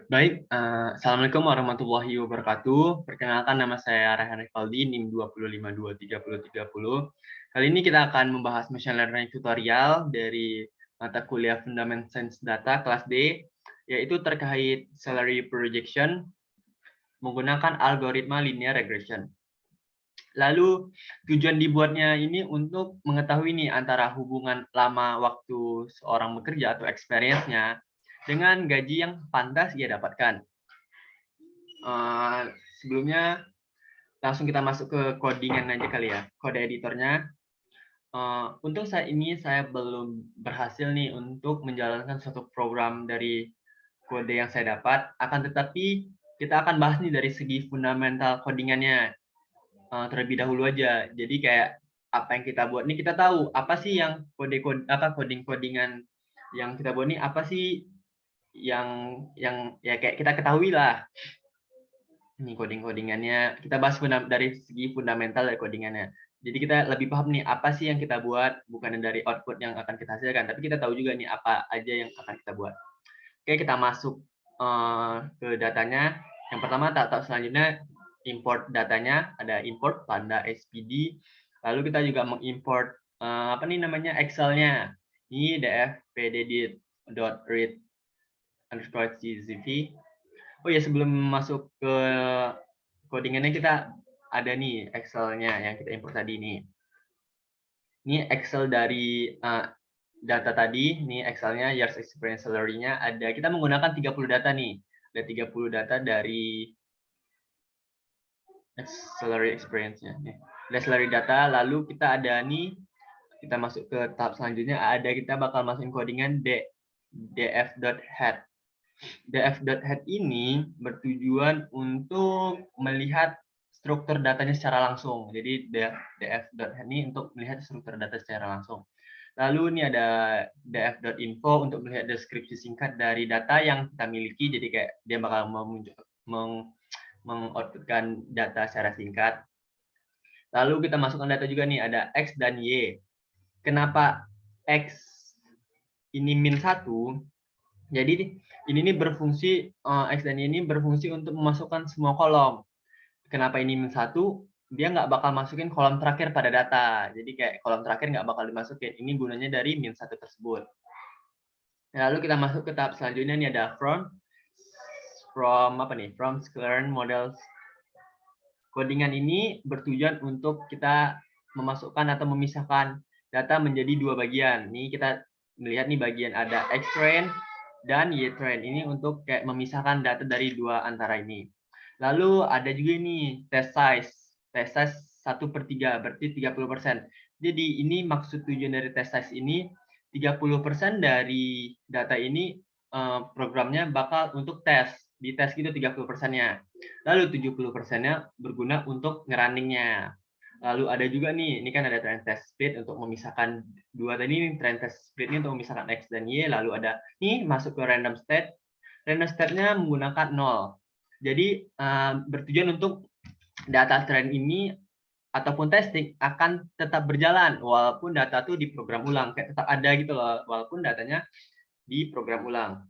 Baik, Assalamualaikum warahmatullahi wabarakatuh. Perkenalkan nama saya Raihan Rivaldi, NIM 255233030. Kali ini kita akan membahas Machine Learning tutorial dari mata kuliah Fundamental Science Data kelas D, yaitu terkait salary projection menggunakan algoritma linear regression. Lalu tujuan dibuatnya ini untuk mengetahui nih antara hubungan lama waktu seorang bekerja atau experience-nya dengan gaji yang pantas ia dapatkan. Sebelumnya langsung kita masuk ke codingan aja kali ya, kode editornya. Untuk saat ini saya belum berhasil nih untuk menjalankan suatu program dari kode yang saya dapat, akan tetapi kita akan bahas nih dari segi fundamental codingannya terlebih dahulu aja. Jadi kayak apa yang kita buat nih, kita tahu apa sih yang codingan yang kita buat nih, apa sih yang ya kayak kita ketahui lah. Ini codingannya kita bahas dari segi fundamental dari codingannya. Jadi kita lebih paham nih apa sih yang kita buat, bukan dari output yang akan kita hasilkan, tapi kita tahu juga nih apa aja yang akan kita buat. Oke, kita masuk ke datanya. Yang pertama, tahap selanjutnya import datanya, ada import panda SPD. Lalu kita juga mengimport apa nih namanya Excel-nya. Ini dfpdid.read_czv. Oh ya, sebelum masuk ke codingannya kita ada nih Excel-nya yang kita import tadi nih. Ini Excel dari data tadi, ini Excel-nya years experience salary-nya ada. Kita menggunakan 30 data nih. Ada 30 data dari salary experience-nya. Ada salary data, lalu kita ada nih, kita masuk ke tahap selanjutnya, ada kita bakal masukin codingan df.head. df.head ini bertujuan untuk melihat struktur datanya secara langsung. Jadi df.head ini untuk melihat struktur data secara langsung. Lalu ini ada df.info untuk melihat deskripsi singkat dari data yang kita miliki. Jadi kayak dia bakal mengoutputkan data secara singkat. Lalu kita masukkan data juga nih, ada X dan Y. Kenapa X ini -1? Jadi ini nih berfungsi, X dan Y ini berfungsi untuk memasukkan semua kolom. Kenapa ini -1? Dia nggak bakal masukin kolom terakhir pada data. Jadi kayak kolom terakhir nggak bakal dimasukin. Ini gunanya dari -1 tersebut. Lalu kita masuk ke tahap selanjutnya, ini ada from scikit-learn models. Codingan ini bertujuan untuk kita memasukkan atau memisahkan data menjadi dua bagian. Ini kita melihat nih bagian ada X-train dan Y-train. Ini untuk kayak memisahkan data dari dua antara ini. Lalu ada juga ini test size. Test size 1/3, berarti 30%. Jadi ini maksud tujuan dari test size ini, 30% dari data ini programnya bakal untuk tes. Di tes gitu 30%-nya. Lalu 70%-nya berguna untuk ngerunning-nya. Lalu ada juga nih, ini kan ada trend test split untuk memisahkan dua tadi, nih trend test split ini untuk memisahkan X dan Y. Lalu ada nih masuk ke random state. Random state-nya menggunakan 0. Jadi bertujuan untuk data trend ini ataupun testing akan tetap berjalan walaupun data itu diprogram ulang, kayak tetap ada gitu loh, walaupun datanya diprogram ulang.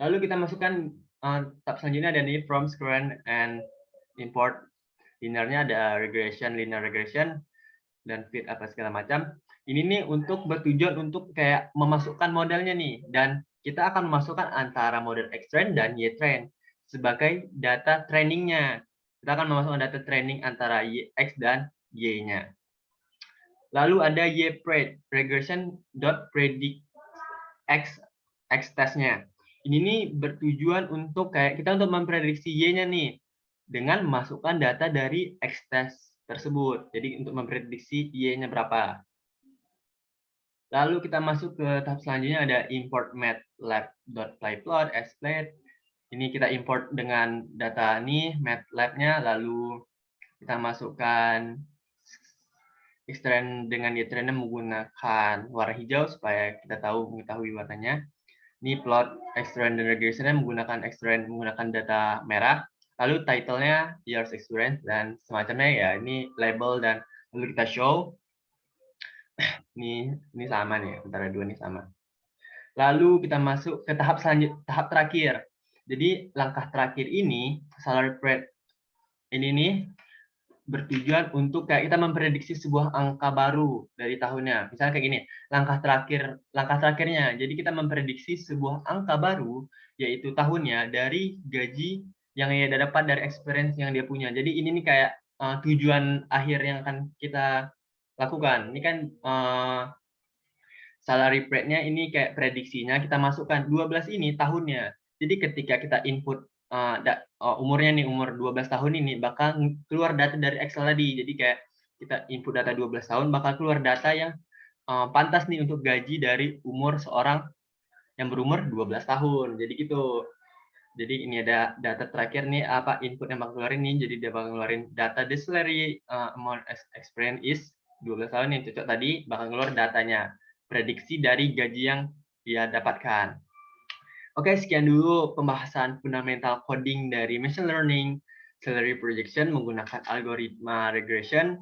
Lalu kita masukkan tahap selanjutnya ada nih from scikit-learn and import. Linearnya ada regression, linear regression, dan fit apa segala macam. Ini nih untuk bertujuan untuk kayak memasukkan modelnya nih, dan kita akan memasukkan antara model X-train dan Y-train sebagai data trainingnya. Kita akan memasukkan data training antara X dan Y-nya. Lalu ada Y-pred, regression.predict X test-nya. Ini nih bertujuan untuk kayak kita untuk memprediksi Y-nya nih dengan memasukkan data dari X test tersebut. Jadi untuk memprediksi Y-nya berapa. Lalu kita masuk ke tahap selanjutnya, ada import matlab.plyplot splate. Ini kita import dengan data nih matlab-nya, lalu kita masukkan X-train dengan Y-train menggunakan warna hijau supaya kita mengetahui warnanya. Ini plot X-train dan regression-nya menggunakan X-train menggunakan data merah. Lalu title-nya years experience dan semacamnya ya, ini label dan lalu kita show. Ini sama nih, antara dua ini sama. Lalu kita masuk ke tahap terakhir. Jadi langkah terakhir ini, salary spread ini nih bertujuan untuk kayak kita memprediksi sebuah angka baru dari tahunnya. Misalnya kayak gini, langkah terakhirnya. Jadi kita memprediksi sebuah angka baru, yaitu tahunnya dari gaji yang dia dapat dari experience yang dia punya. Jadi ini nih kayak tujuan akhir yang akan kita lakukan. Ini kan salary rate-nya ini kayak prediksinya kita masukkan 12 ini tahunnya. Jadi ketika kita input umurnya nih umur 12 tahun ini bakal keluar data dari Excel tadi. Jadi kayak kita input data 12 tahun bakal keluar data yang pantas nih untuk gaji dari umur seorang yang berumur 12 tahun. Jadi gitu. Jadi ini ada data terakhir nih apa input yang bakal keluarin nih. Jadi dia bakal keluarin data the salary amount experience is 12 tahun yang cocok tadi bakal keluar datanya. Prediksi dari gaji yang dia dapatkan. Oke, sekian dulu pembahasan fundamental coding dari machine learning salary projection menggunakan algoritma regression.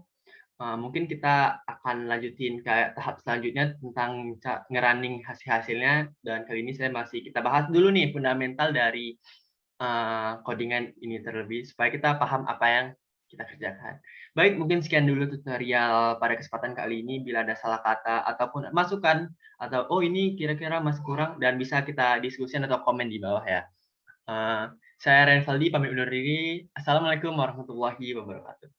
Mungkin kita akan lanjutin kayak tahap selanjutnya tentang ngerunning hasilnya, dan kali ini kita bahas dulu nih fundamental dari codingan ini terlebih supaya kita paham apa yang kita kerjakan. Baik, mungkin sekian dulu tutorial pada kesempatan kali ini. Bila ada salah kata ataupun masukan atau oh ini kira-kira masih kurang, dan bisa kita diskusikan atau komen di bawah ya. Saya Renvaldi pamit undur diri. Assalamualaikum warahmatullahi wabarakatuh.